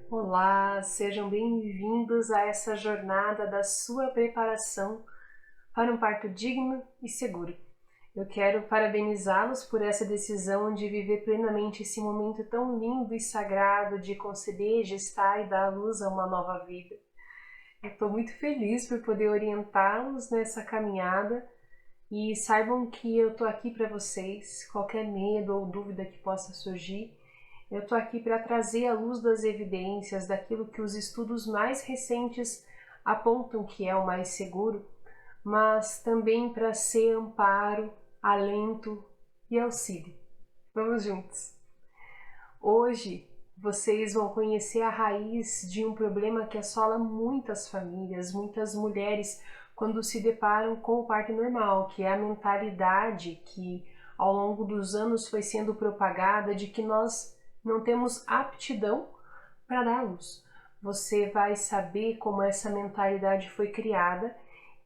Olá, sejam bem-vindos a essa jornada da sua preparação para um parto digno e seguro. Eu quero parabenizá-los por essa decisão de viver plenamente esse momento tão lindo e sagrado de conceber, gestar e dar à luz a uma nova vida. Eu estou muito feliz por poder orientá-los nessa caminhada e saibam que eu estou aqui para vocês, qualquer medo ou dúvida que possa surgir. Eu estou aqui para trazer à luz das evidências, daquilo que os estudos mais recentes apontam que é o mais seguro, mas também para ser amparo, alento e auxílio. Vamos juntos! Hoje vocês vão conhecer a raiz de um problema que assola muitas famílias, muitas mulheres, quando se deparam com o parto normal, que é a mentalidade que ao longo dos anos foi sendo propagada de que nós não temos aptidão para dar à luz. Você vai saber como essa mentalidade foi criada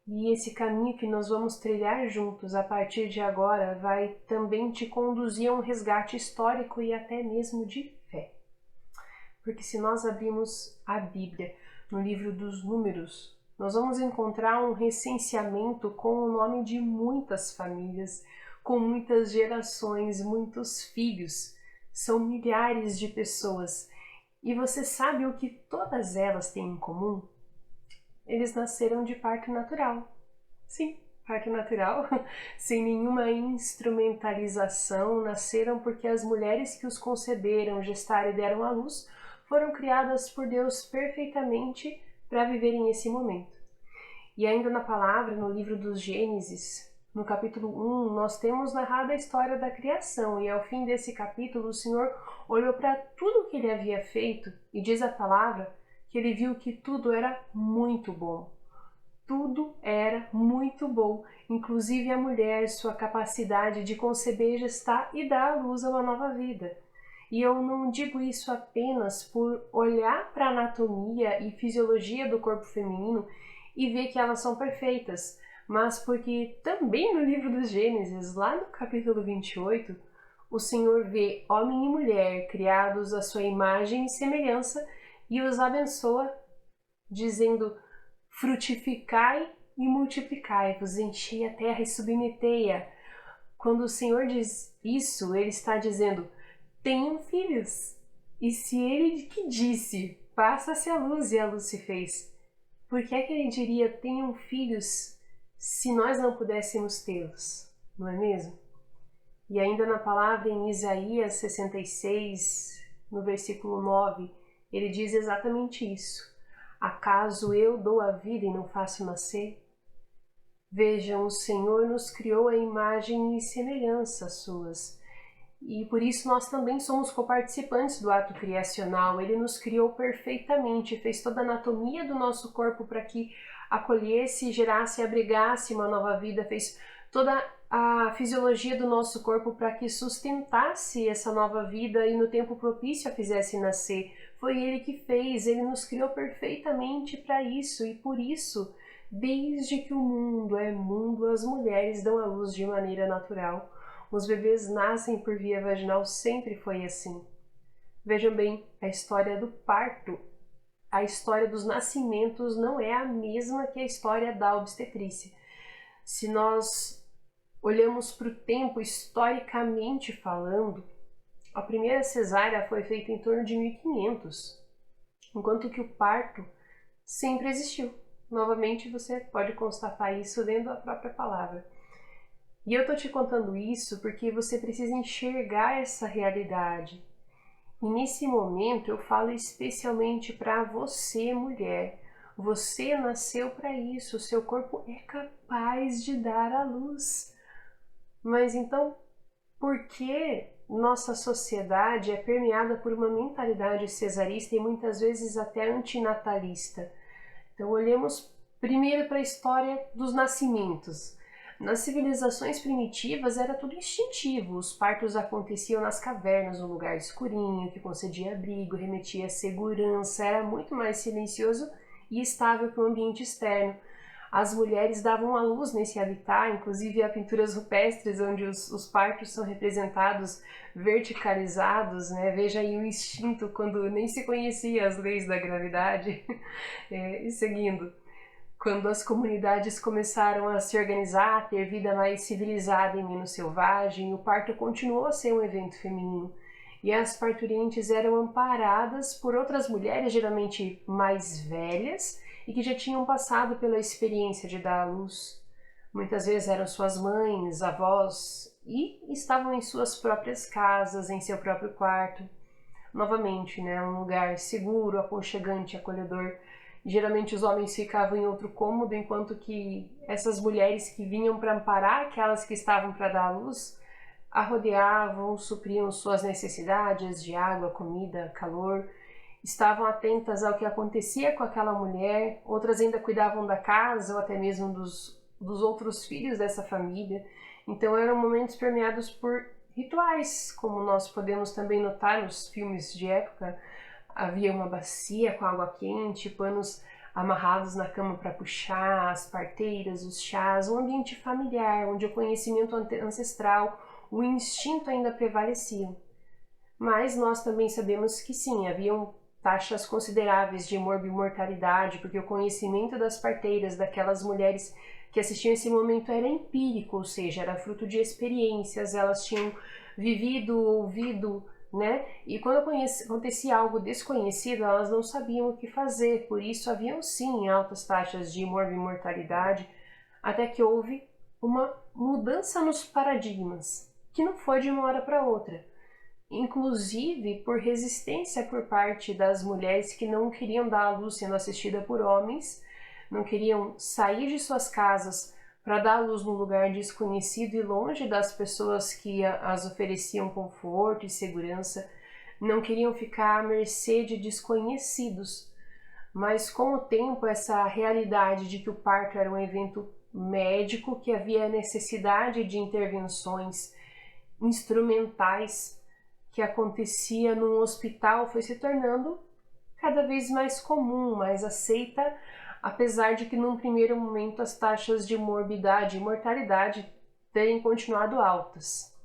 e esse caminho que nós vamos trilhar juntos a partir de agora vai também te conduzir a um resgate histórico e até mesmo de fé. Porque se nós abrirmos a Bíblia no livro dos Números, nós vamos encontrar um recenseamento com o nome de muitas famílias, com muitas gerações, muitos filhos. São milhares de pessoas. E você sabe o que todas elas têm em comum? Eles nasceram de parto natural. Sim, parto natural, sem nenhuma instrumentalização, nasceram porque as mulheres que os conceberam, gestaram e deram à luz foram criadas por Deus perfeitamente para viverem esse momento. E ainda na palavra, no livro dos Gênesis, no capítulo 1, nós temos narrado a história da criação e ao fim desse capítulo o Senhor olhou para tudo que ele havia feito e diz a palavra que ele viu que tudo era muito bom. Tudo era muito bom, inclusive a mulher, sua capacidade de conceber, gestar e dar à luz a uma nova vida. E eu não digo isso apenas por olhar para a anatomia e fisiologia do corpo feminino e ver que elas são perfeitas, mas porque também no livro dos Gênesis, lá no capítulo 28, o Senhor vê homem e mulher criados à sua imagem e semelhança e os abençoa, dizendo: frutificai e multiplicai-vos, enchei a terra e submetei-a. Quando o Senhor diz isso, ele está dizendo: tenham filhos. E se ele que disse, faça-se a luz, e a luz se fez, por que é que ele diria, tenham filhos, se nós não pudéssemos tê-los, não é mesmo? E ainda na palavra em Isaías 66, no versículo 9, ele diz exatamente isso. Acaso eu dou a vida e não faço nascer? Vejam, o Senhor nos criou a imagem e semelhança suas. E por isso nós também somos coparticipantes do ato criacional. Ele nos criou perfeitamente, fez toda a anatomia do nosso corpo para que acolhesse, gerasse e abrigasse uma nova vida, fez toda a fisiologia do nosso corpo para que sustentasse essa nova vida e no tempo propício a fizesse nascer. Foi Ele que fez, Ele nos criou perfeitamente para isso e por isso, desde que o mundo é mundo, as mulheres dão à luz de maneira natural. Os bebês nascem por via vaginal, sempre foi assim. Vejam bem, a história do parto, a história dos nascimentos não é a mesma que a história da obstetrícia. Se nós olhamos para o tempo historicamente falando, a primeira cesárea foi feita em torno de 1500, enquanto que o parto sempre existiu. Novamente, você pode constatar isso lendo a própria palavra. E eu estou te contando isso porque você precisa enxergar essa realidade. E nesse momento eu falo especialmente para você, mulher. Você nasceu para isso, o seu corpo é capaz de dar à luz. Mas então, por que nossa sociedade é permeada por uma mentalidade cesarista e muitas vezes até antinatalista? Então, olhemos primeiro para a história dos nascimentos. Nas civilizações primitivas era tudo instintivo, os partos aconteciam nas cavernas, num lugar escurinho, que concedia abrigo, remetia a segurança, era muito mais silencioso e estável que o ambiente externo. as mulheres davam à luz nesse habitat, inclusive há pinturas rupestres onde os partos são representados verticalizados, né? Veja aí o instinto quando nem se conhecia as leis da gravidade. E seguindo, quando as comunidades começaram a se organizar, a ter vida mais civilizada e menos selvagem, o parto continuou a ser um evento feminino. E as parturientes eram amparadas por outras mulheres, geralmente mais velhas, e que já tinham passado pela experiência de dar à luz. Muitas vezes eram suas mães, avós, e estavam em suas próprias casas, em seu próprio quarto. Novamente, né, um lugar seguro, aconchegante, acolhedor. Geralmente os homens ficavam em outro cômodo, enquanto que essas mulheres que vinham para amparar aquelas que estavam para dar à luz, a rodeavam, supriam suas necessidades de água, comida, calor, estavam atentas ao que acontecia com aquela mulher, outras ainda cuidavam da casa ou até mesmo dos outros filhos dessa família. Então eram momentos permeados por rituais, como nós podemos também notar nos filmes de época. Havia uma bacia com água quente, panos amarrados na cama para puxar, as parteiras, os chás, um ambiente familiar, onde o conhecimento ancestral, o instinto ainda prevaleciam. Mas nós também sabemos que sim, haviam taxas consideráveis de morbimortalidade, porque o conhecimento das parteiras, daquelas mulheres que assistiam esse momento era empírico, ou seja, era fruto de experiências, elas tinham vivido, ouvido, né? E quando acontecia algo desconhecido, elas não sabiam o que fazer, por isso haviam sim altas taxas de morbimortalidade, até que houve uma mudança nos paradigmas, que não foi de uma hora para outra. Inclusive por resistência por parte das mulheres que não queriam dar à luz sendo assistida por homens, não queriam sair de suas casas para dar à luz num lugar desconhecido e longe das pessoas que as ofereciam conforto e segurança, não queriam ficar à mercê de desconhecidos. Mas com o tempo, essa realidade de que o parto era um evento médico, que havia necessidade de intervenções instrumentais que acontecia num hospital, foi se tornando cada vez mais comum, mais aceita, apesar de que num primeiro momento as taxas de morbidade e mortalidade terem continuado altas.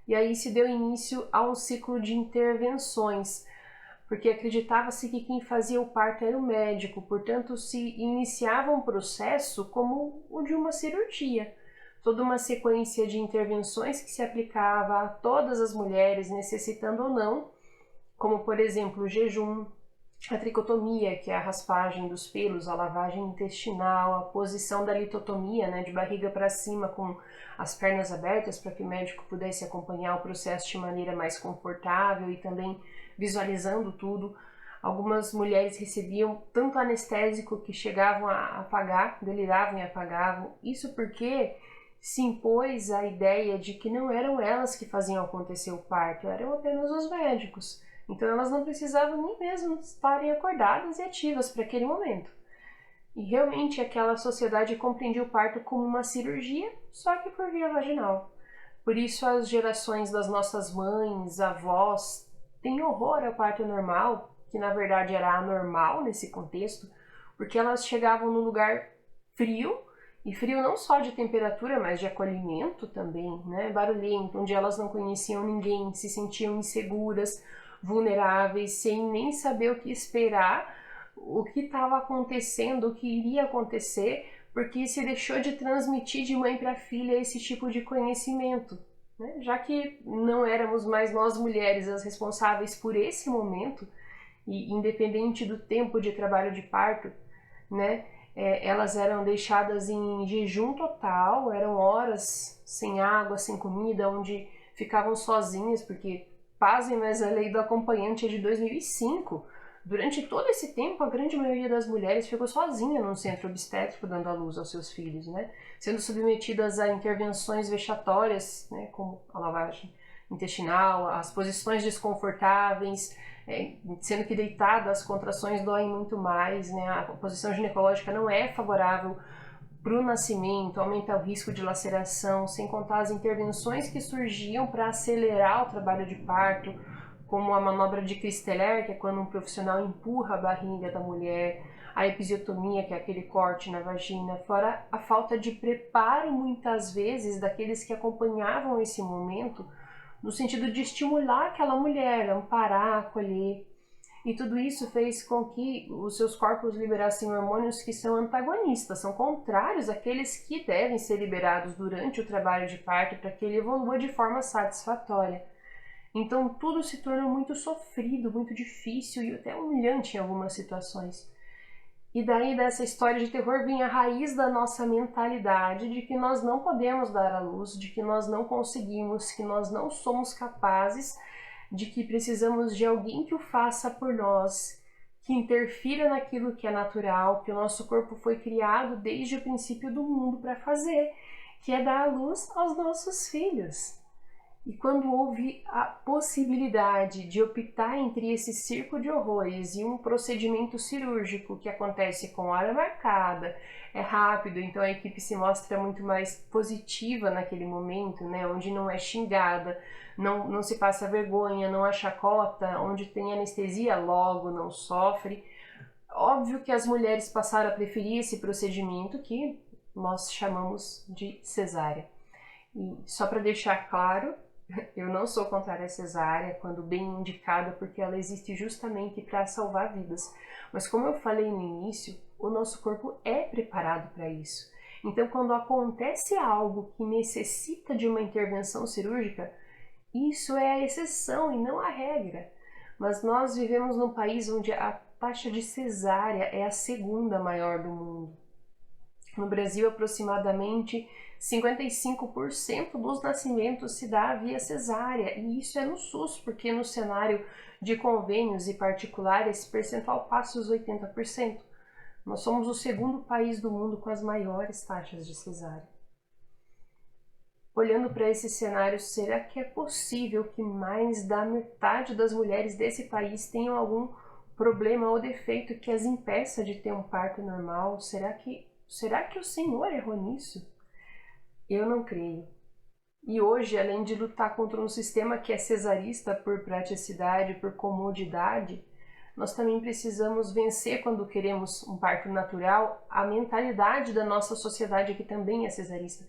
E aí se deu início a um ciclo de intervenções, porque acreditava-se que quem fazia o parto era o médico, portanto se iniciava um processo como o de uma cirurgia. Toda uma sequência de intervenções que se aplicava a todas as mulheres, necessitando ou não, como por exemplo o jejum, a tricotomia, que é a raspagem dos pelos, a lavagem intestinal, a posição da litotomia, né, de barriga para cima com as pernas abertas para que o médico pudesse acompanhar o processo de maneira mais confortável e também visualizando tudo. Algumas mulheres recebiam tanto anestésico que chegavam a apagar, deliravam e apagavam. Isso porque se impôs a ideia de que não eram elas que faziam acontecer o parto, eram apenas os médicos. Então elas não precisavam nem mesmo estarem acordadas e ativas para aquele momento. E realmente aquela sociedade compreendia o parto como uma cirurgia, só que por via vaginal. Por isso as gerações das nossas mães, avós, têm horror ao parto normal, que na verdade era anormal nesse contexto, porque elas chegavam num lugar frio, e frio não só de temperatura, mas de acolhimento também, né? Barulhento, onde elas não conheciam ninguém, se sentiam inseguras, vulneráveis, sem nem saber o que esperar, o que estava acontecendo, o que iria acontecer, porque se deixou de transmitir de mãe para filha esse tipo de conhecimento, né? Já que não éramos mais nós mulheres as responsáveis por esse momento, e independente do tempo de trabalho de parto, né? Elas eram deixadas em jejum total, eram horas sem água, sem comida, onde ficavam sozinhas, porque, pasmem, mas a lei do acompanhante é de 2005. Durante todo esse tempo, a grande maioria das mulheres ficou sozinha num centro obstétrico dando à luz aos seus filhos, né? Sendo submetidas a intervenções vexatórias, né? Como a lavagem intestinal, as posições desconfortáveis, sendo que deitada as contrações doem muito mais, né? A posição ginecológica não é favorável para o nascimento, aumenta o risco de laceração, sem contar as intervenções que surgiam para acelerar o trabalho de parto, como a manobra de Christeller, que é quando um profissional empurra a barriga da mulher, a episiotomia, que é aquele corte na vagina, fora a falta de preparo, muitas vezes, daqueles que acompanhavam esse momento, no sentido de estimular aquela mulher, amparar, acolher. E tudo isso fez com que os seus corpos liberassem hormônios que são antagonistas, são contrários àqueles que devem ser liberados durante o trabalho de parto para que ele evolua de forma satisfatória. Então tudo se torna muito sofrido, muito difícil e até humilhante em algumas situações. E daí dessa história de terror vem a raiz da nossa mentalidade de que nós não podemos dar à luz, de que nós não conseguimos, que nós não somos capazes, de que precisamos de alguém que o faça por nós, que interfira naquilo que é natural, que o nosso corpo foi criado desde o princípio do mundo para fazer, que é dar à luz aos nossos filhos. E quando houve a possibilidade de optar entre esse circo de horrores e um procedimento cirúrgico que acontece com hora marcada, é rápido, então a equipe se mostra muito mais positiva naquele momento, né, onde não é xingada, não se passa vergonha, não há chacota, onde tem anestesia logo, não sofre. Óbvio que as mulheres passaram a preferir esse procedimento que nós chamamos de cesárea. E só para deixar claro, eu não sou contrária à cesárea, quando bem indicada, porque ela existe justamente para salvar vidas. Mas como eu falei no início, o nosso corpo é preparado para isso. Então, quando acontece algo que necessita de uma intervenção cirúrgica, isso é a exceção e não a regra. Mas nós vivemos num país onde a taxa de cesárea é a segunda maior do mundo. No Brasil, aproximadamente 55% dos nascimentos se dá via cesárea, e isso é no SUS, porque no cenário de convênios e particular esse percentual passa os 80%. Nós somos o segundo país do mundo com as maiores taxas de cesárea. Olhando para esse cenário, será que é possível que mais da metade das mulheres desse país tenham algum problema ou defeito que as impeça de ter um parto normal? Será que o Senhor errou nisso? Eu não creio. E hoje, além de lutar contra um sistema que é cesarista por praticidade, por comodidade, nós também precisamos vencer, quando queremos um parto natural, a mentalidade da nossa sociedade que também é cesarista.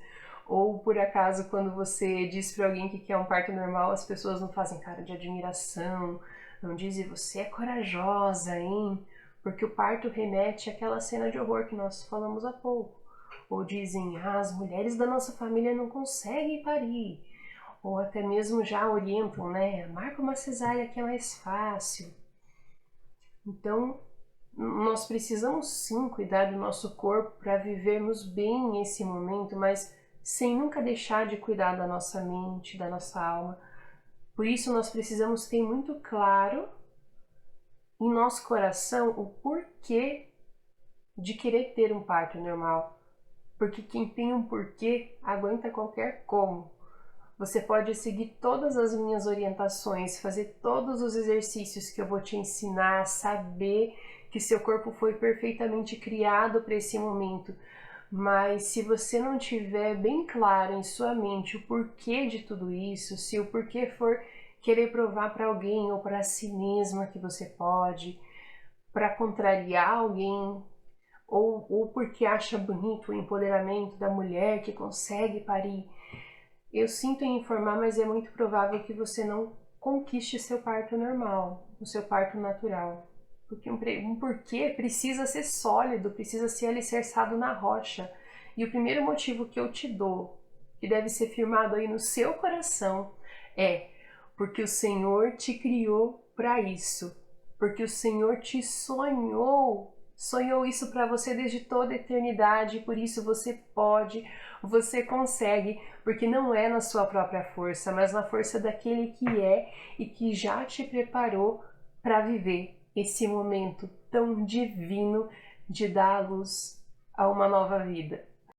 Ou, por acaso, quando você diz para alguém que quer um parto normal, as pessoas não fazem cara de admiração, não dizem, você é corajosa, hein? Porque o parto remete àquela cena de horror que nós falamos há pouco. Ou dizem, as mulheres da nossa família não conseguem parir. Ou até mesmo já orientam, né? Marca uma cesárea que é mais fácil. Então, nós precisamos sim cuidar do nosso corpo para vivermos bem esse momento, mas sem nunca deixar de cuidar da nossa mente, da nossa alma. Por isso, nós precisamos ter muito claro em nosso coração o porquê de querer ter um parto normal. Porque quem tem um porquê aguenta qualquer como. Você pode seguir todas as minhas orientações, fazer todos os exercícios que eu vou te ensinar, saber que seu corpo foi perfeitamente criado para esse momento. Mas se você não tiver bem claro em sua mente o porquê de tudo isso, se o porquê for querer provar para alguém ou para si mesma que você pode, para contrariar alguém, ou porque acha bonito o empoderamento da mulher que consegue parir, eu sinto em informar, mas é muito provável que você não conquiste seu parto normal, o seu parto natural. Porque um porquê precisa ser sólido, precisa ser alicerçado na rocha. E o primeiro motivo que eu te dou, que deve ser firmado aí no seu coração, é porque o Senhor te criou para isso. Porque o Senhor te sonhou isso para você desde toda a eternidade, por isso você pode, você consegue, porque não é na sua própria força, mas na força daquele que é e que já te preparou para viver esse momento tão divino de dar a luz a uma nova vida.